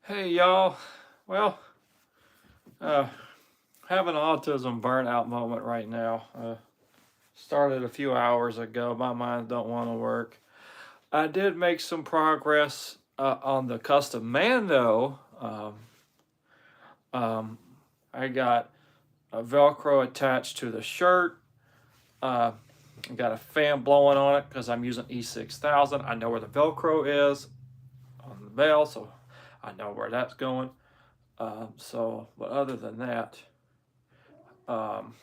Hey y'all, well, uh, having an autism burnout moment right now. Started a few hours ago. My mind don't want to work. I did make some progress on the custom Mando. Um, I got a Velcro attached to the shirt. Uh, I got a fan blowing on it because I'm using E6000. I know where the Velcro is on the bell, so I know where that's going. But other than that, um,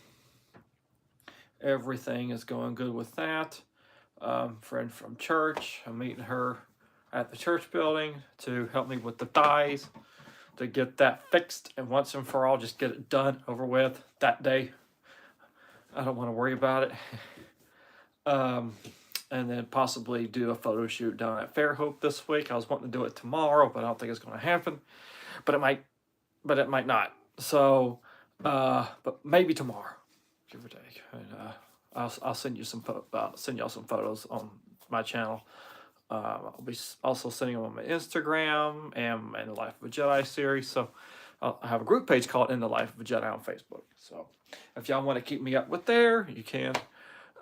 everything is going good with that. Friend from church, I'm meeting her at the church building to help me with the thighs to get that fixed and once and for all, just get it done, over with that day. I don't want to worry about it. um, and then possibly do a photo shoot down at Fairhope this week. I was wanting to do it tomorrow, but I don't think it's going to happen. But it might not. So, but maybe tomorrow, give or take. And I'll send you send y'all some photos on my channel. I'll be also sending them on my Instagram and in the Life of a Jedi series. So I have a group page called In the Life of a Jedi on Facebook. So if y'all want to keep me up with there, you can.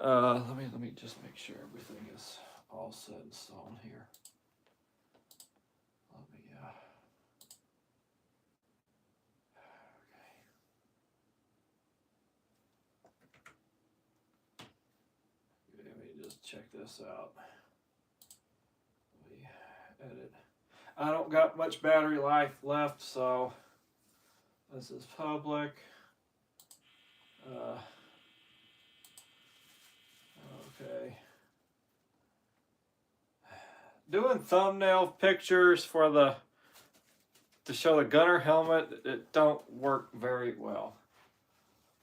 Let me just make sure everything is all set and stone here. Let me Let me just check this out. Let me edit. I don't got much battery life left, so this is public. Okay. Doing thumbnail pictures for to show the gunner helmet, it don't work very well,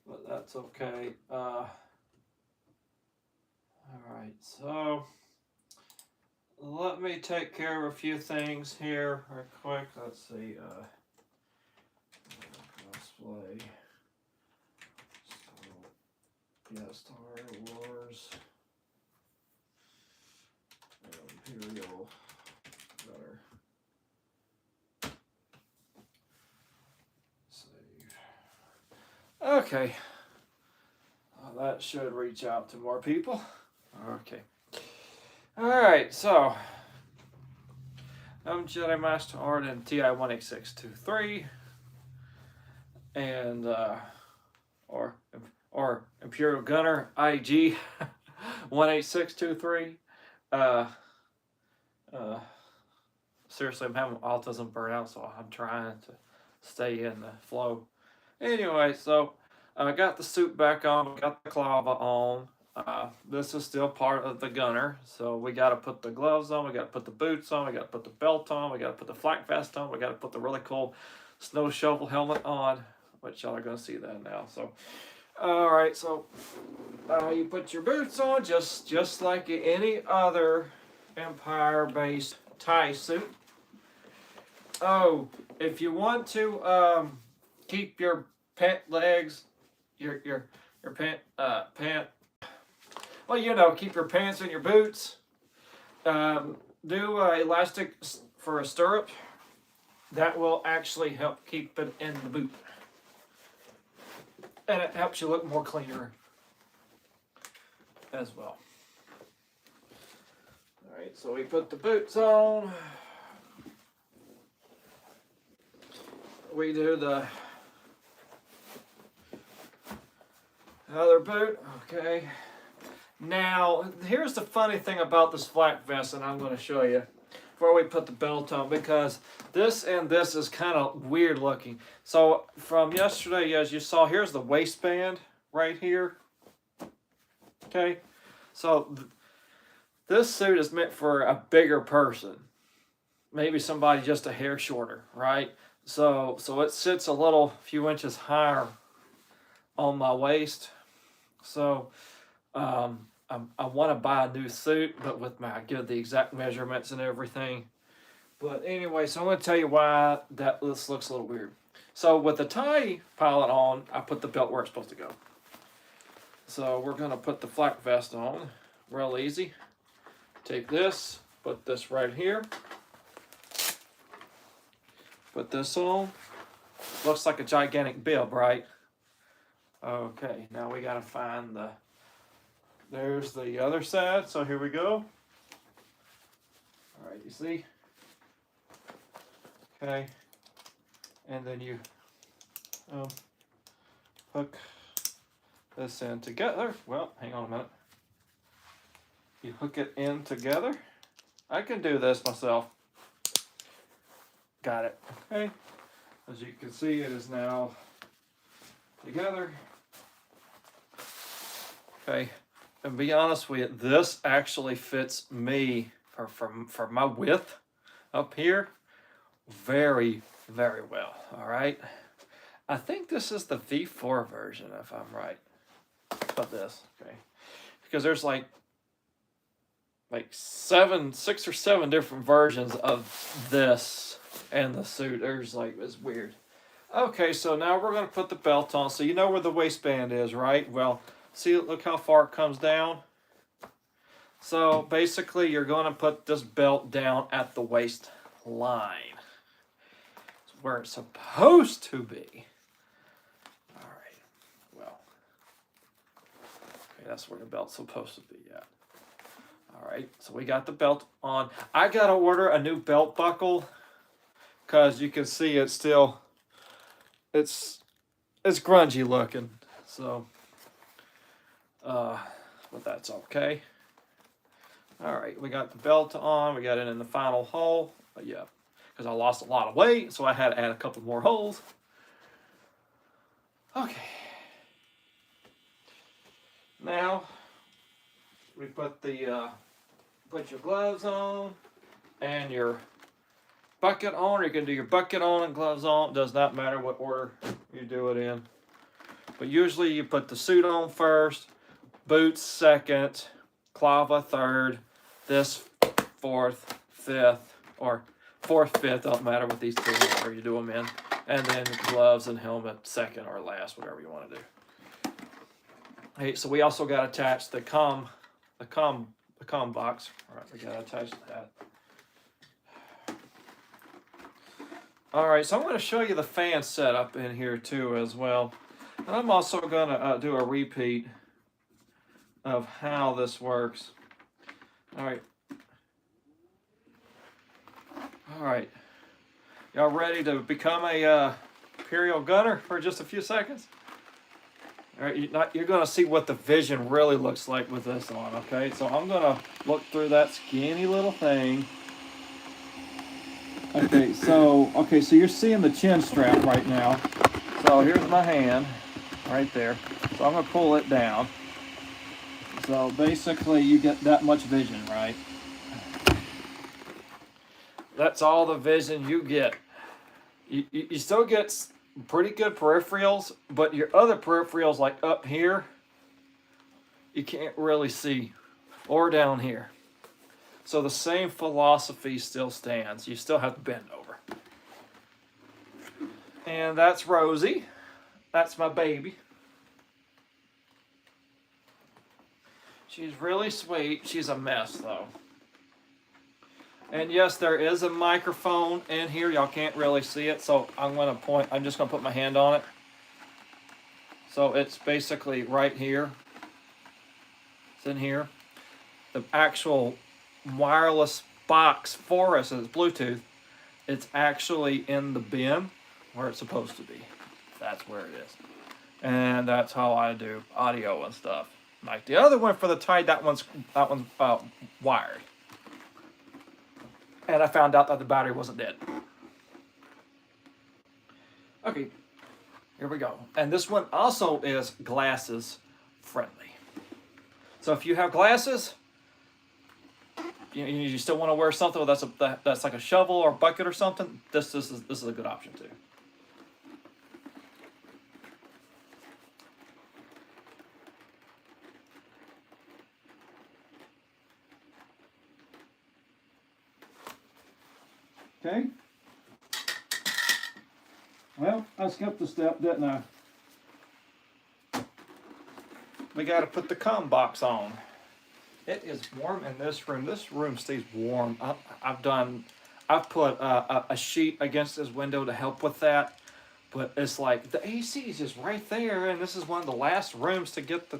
but that's okay. All right, so let me take care of a few things here real quick. Let's see. Cosplay. Star Wars. Imperial. Better. Save. Okay. That should reach out to more people. Okay. Alright, so I'm Jedi Master Arden TI18623 and or Imperial Gunner IG 18623. Seriously, I'm having autism burnout, so I'm trying to stay in the flow. Anyway, so I got the suit back on, got the clava on. This is still part of the gunner, so we got to put the gloves on, we got to put the boots on, we got to put the belt on, we got to put the flak vest on, we got to put the really cool snow shovel helmet on, which y'all are going to see that now. So, all right, so you put your boots on just like any other Empire-based tie suit. Oh, if you want to keep your pant legs, your pant well, you know, keep your pants and your boots. Do elastic for a stirrup. That will actually help keep it in the boot. And it helps you look more cleaner as well. All right, so we put the boots on. We do the other boot. Okay. Now, here's the funny thing about this flak vest, and I'm going to show you before we put the belt on, because this and this is kind of weird looking. So from yesterday, as you saw, here's the waistband right here. Okay, so this suit is meant for a bigger person, maybe somebody just a hair shorter, right? So it sits a few inches higher on my waist. So I want to buy a new suit, but with I give the exact measurements and everything. But anyway, so I'm going to tell you why this looks a little weird. So with the tie pilot on, I put the belt where it's supposed to go. So we're going to put the flak vest on, real easy. Take this, put this right here. Put this on. Looks like a gigantic bib, right? Okay, now we gotta find there's the other side. So here we go. All right, you see? Okay, and then you hook this in together. Well, hang on a minute. You hook it in together. I can do this myself. Got it. Okay. As you can see, it is now together. Okay. And be honest with you, this actually fits me for my width up here very, very well. All right. I think this is the V4 version, if I'm right, of this. Okay. Because there's like 6 or 7 different versions of this and the suit. There's like, it's weird. Okay, so now we're going to put the belt on. So you know where the waistband is, right? Well, see, look how far it comes down. So basically, you're going to put this belt down at the waistline. It's where it's supposed to be. All right. Well, okay, that's where the belt's supposed to be at. All right, so we got the belt on. I got to order a new belt buckle because you can see it's still, it's grungy looking. So, but that's okay. All right, we got the belt on. We got it in the final hole. But yeah, because I lost a lot of weight, so I had to add a couple more holes. Okay. Now, we put the put your gloves on and your bucket on. Or you can do your bucket on and gloves on. Does not matter what order you do it in. But usually you put the suit on first, boots second, clava third, this fourth, fifth, or fourth, fifth, don't matter what these two, whatever you do them in. And then gloves and helmet second or last, whatever you want to do. Hey, so we also got to attach the comm box. All right, we got to attach that. All right, so I'm going to show you the fan setup in here too as well. And I'm also going to do a repeat of how this works. All right. All right. Y'all ready to become a Imperial gunner for just a few seconds? All right, you're going to see what the vision really looks like with this on, okay? So I'm going to look through that skinny little thing. Okay, so you're seeing the chin strap right now. So here's my hand right there. So I'm going to pull it down. So basically you get that much vision, right? That's all the vision you get. You still get pretty good peripherals, but your other peripherals, like up here, you can't really see, or down here. So the same philosophy still stands. You still have to bend over. And that's Rosie. That's my baby. She's really sweet. She's a mess, though. And yes, there is a microphone in here. Y'all can't really see it, so I'm just going to put my hand on it. So it's basically right here. It's in here. The actual wireless box for us is Bluetooth. It's actually in the bin where it's supposed to be. That's where it is. And that's how I do audio and stuff. Like the other one for the Tide, that one's wired. And I found out that the battery wasn't dead. Okay, here we go. And this one also is glasses friendly. So if you have glasses, you still want to wear something that's like a shovel or bucket or something, this is a good option too. Okay. Well, I skipped a step, didn't I? We got to put the comm box on. It is warm in this room. This room stays warm. I've put a sheet against his window to help with that. But it's like the AC is just right there, and this is one of the last rooms to get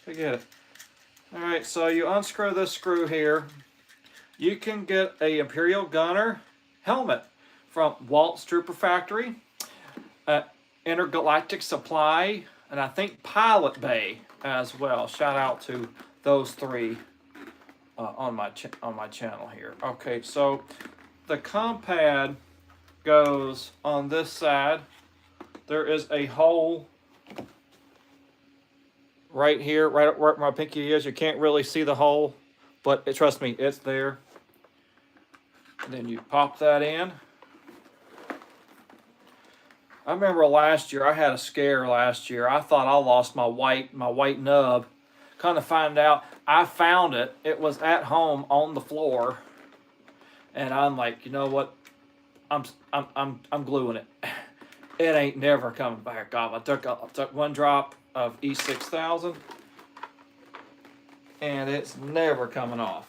it. All right, so you unscrew this screw here. You can get a Imperial gunner helmet from Walt's Trooper Factory, Intergalactic Supply, and I think Pilot Bay as well. Shout out to those three on my channel here. Okay, so the comm pad goes on this side. There is a hole right here, right where my pinky is. You can't really see the hole, but trust me, it's there. And then you pop that in. I remember last year, I had a scare last year. I thought I lost my white nub. Kind of find out, I found it. It was at home on the floor, and I'm like, you know what? I'm gluing it. It ain't never coming back off. I took one drop of E6000, and it's never coming off.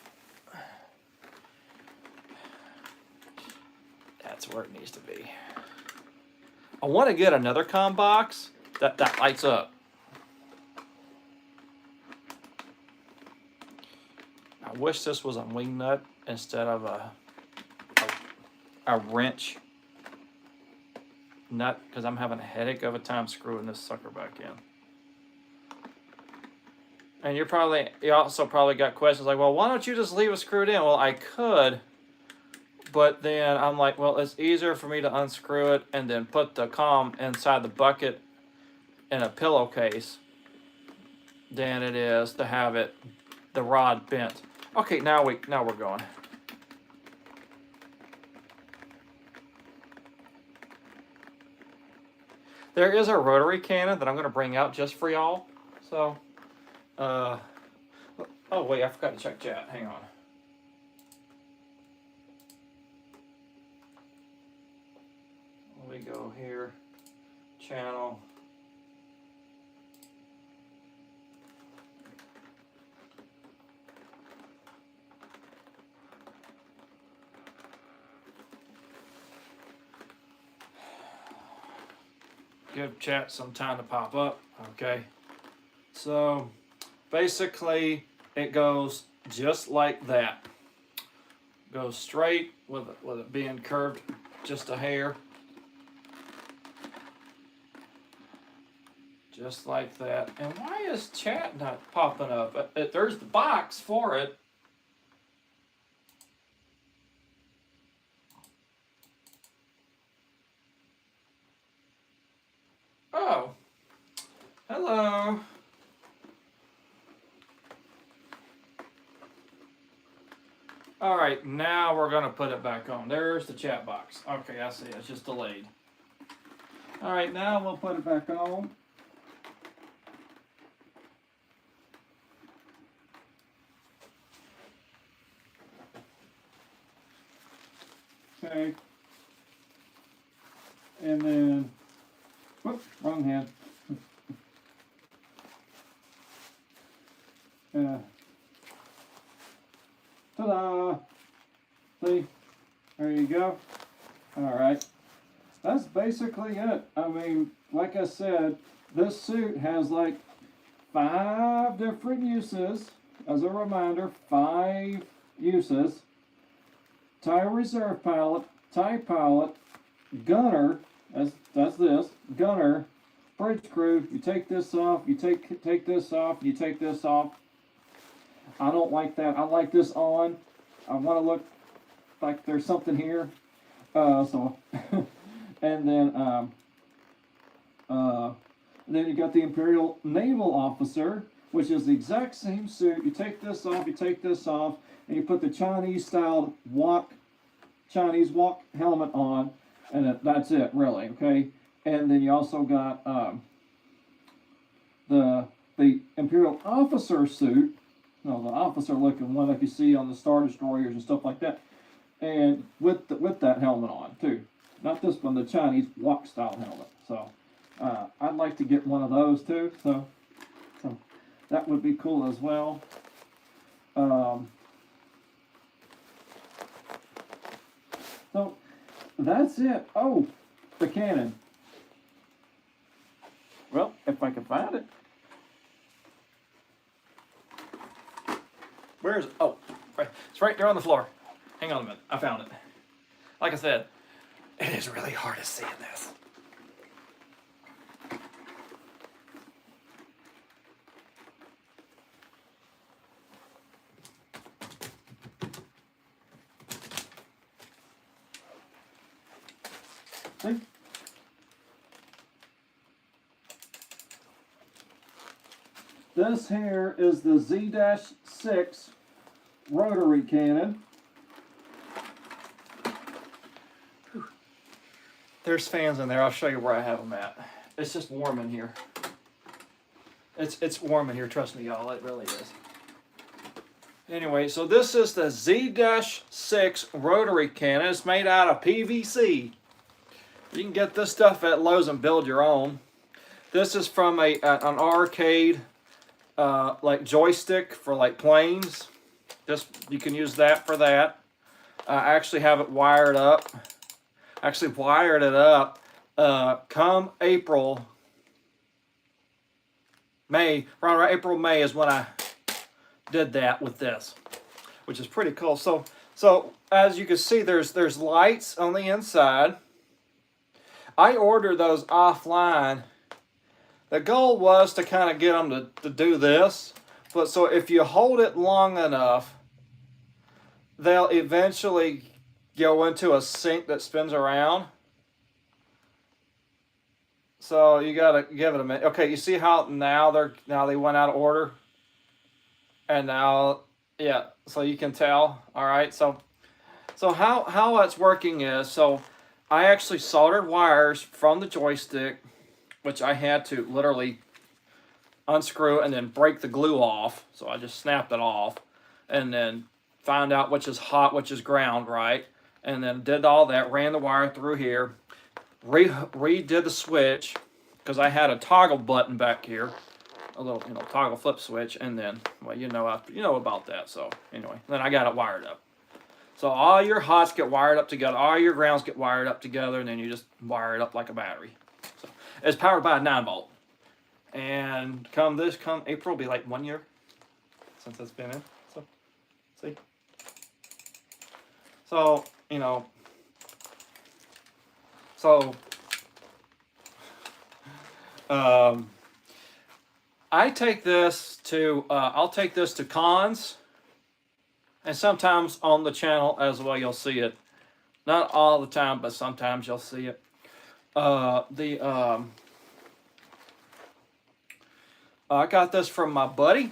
That's where it needs to be. I want to get another comm box that lights up. I wish this was a wing nut instead of a wrench nut, because I'm having a headache of a time screwing this sucker back in. And you also probably got questions like, well, why don't you just leave it screwed in? Well, I could, but then I'm like, well, it's easier for me to unscrew it and then put the comm inside the bucket in a pillowcase than it is to have the rod bent. Okay, now we're going. There is a rotary cannon that I'm going to bring out just for y'all. So, oh wait, I forgot to check chat. Hang on. We go here, channel. Give chat some time to pop up. Okay, so basically it goes just like that. Goes straight with it being curved just a hair. Just like that. And why is chat not popping up? There's the box for it. Oh. Hello. All right, now we're going to put it back on. There's the chat box. Okay, I see. It's just delayed. All right, now we'll put it back on. Okay. And then, whoops, wrong hand. Ta-da! See? There you go. Alright. That's basically it. I mean, like I said, this suit has like 5 different uses. As a reminder, 5 uses. Tire reserve pilot, tie pilot, gunner, that's this, gunner, bridge crew. You take this off, you take this off, you take this off. I don't like that. I like this on. I want to look like there's something here. And then you got the Imperial Naval Officer, which is the exact same suit. You take this off, you take this off, and you put the Chinese-styled Chinese walk helmet on, and that's it, really, okay? And then you also got the Imperial Officer suit, the officer-looking one like you see on the Star Destroyers and stuff like that, and with that helmet on, too. Not this one, the Chinese walk-style helmet. So, I'd like to get one of those, too, so that would be cool as well. So that's it. Oh, the cannon. Well, if I can find it. Where is it? Oh, it's right there on the floor. Hang on a minute. I found it. Like I said, it is really hard to see in this. See? This here is the Z-6 rotary cannon. Whew. There's fans in there. I'll show you where I have them at. It's just warm in here. It's warm in here, trust me, y'all. It really is. Anyway, so this is the Z-6 rotary cannon. It's made out of PVC. You can get this stuff at Lowe's and build your own. This is from an arcade like joystick for like planes. You can use that for that. I actually have it wired up. Actually wired it up come May, around April, May is when I did that with this, which is pretty cool. So as you can see, there's lights on the inside. I ordered those offline. The goal was to kind of get them to do this, but so if you hold it long enough, they'll eventually go into a sink that spins around. So you gotta give it a minute. Okay, you see how now they went out of order, and now yeah. So you can tell. All right. So how it's working is I actually soldered wires from the joystick, which I had to literally unscrew and then break the glue off. So I just snapped it off, and then found out which is hot, which is ground, right? And then did all that, ran the wire through here. Redid the switch because I had a toggle button back here, a little toggle flip switch, and then well you know about that. So anyway, then I got it wired up. So all your hots get wired up together, all your grounds get wired up together, and then you just wire it up like a battery. So it's powered by a 9-volt, and come April will be like 1 year since it's been in. So see, so I take this to I'll take this to cons, and sometimes on the channel as well you'll see it. Not all the time, but sometimes you'll see it. I got this from my buddy.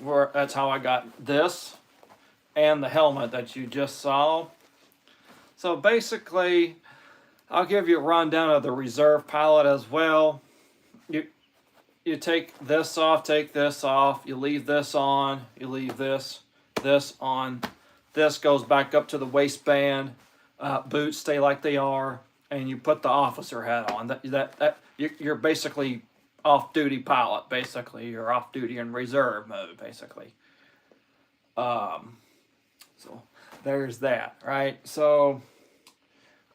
That's how I got this and the helmet that you just saw. So basically, I'll give you a rundown of the reserve pilot as well. You take this off, take this off, you leave this on, you leave this on. This goes back up to the waistband. Boots stay like they are, and you put the officer hat on. You're basically off-duty pilot. Basically, you're off-duty in reserve mode. Basically, so there's that, right? So,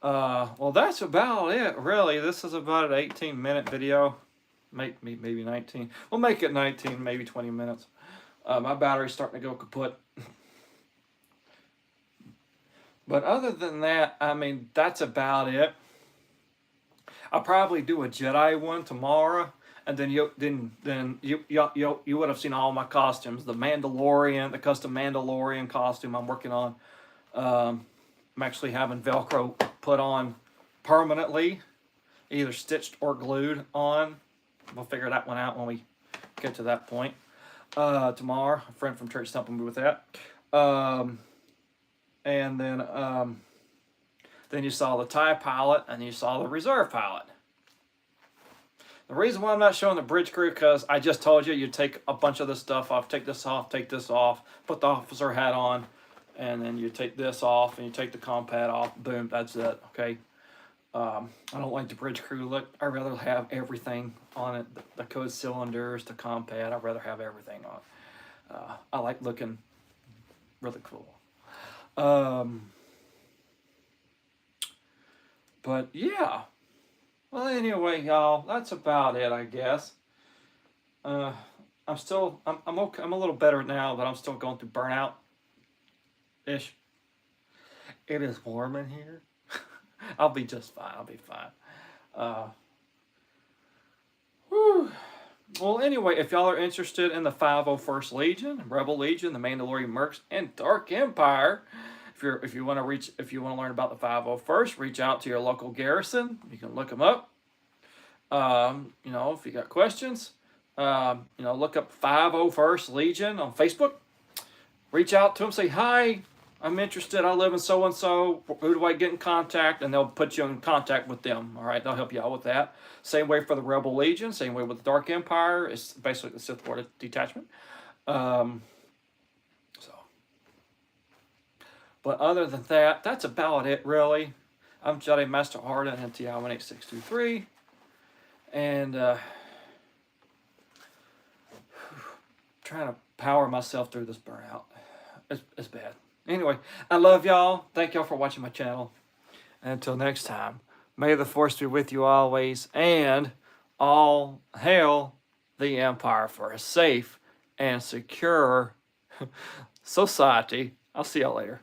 well, that's about it, really. This is about an 18-minute video, maybe 19. We'll make it 19, maybe 20 minutes. My battery's starting to go kaput. But other than that, I mean, that's about it. I'll probably do a Jedi one tomorrow, and then you would have seen all my costumes. The Mandalorian, the custom Mandalorian costume I'm working on. I'm actually having Velcro put on permanently, either stitched or glued on. We'll figure that one out when we get to that point. Tomorrow, a friend from church helping me with that. And then you saw the TIE pilot, and you saw the reserve pilot. The reason why I'm not showing the bridge crew, because I just told you take a bunch of this stuff off, take this off, take this off, put the officer hat on, and then you take this off, and you take the comp pad off, boom, that's it, okay? I don't like the bridge crew look. I'd rather have everything on it, the code cylinders, the comp pad, I'd rather have everything on it. I like looking really cool. But yeah. Well, anyway, y'all, that's about it, I guess. Uh, I'm okay. I'm a little better now, but I'm still going through burnout ish. It is warm in here. I'll be just fine. I'll be fine. Uh, whew. Well, anyway, if y'all are interested in the 501st Legion, Rebel Legion, the Mandalorian Mercs, and Dark Empire, if you want to learn about the 501st, reach out to your local garrison. You can look them up. If you got questions, look up 501st Legion on Facebook. Reach out to them, say hi. I'm interested. I live in so and so. Who do I get in contact? And they'll put you in contact with them. All right, they'll help you out with that. Same way for the Rebel Legion. Same way with the Dark Empire. It's basically the Sith Lord detachment. So, but other than that, that's about it, really. I'm Jedi Master Harden, NTI 18623, and trying to power myself through this burnout. It's bad. Anyway, I love y'all. Thank y'all for watching my channel. And until next time, may the Force be with you always, and all hail the Empire for a safe and secure society. I'll see y'all later.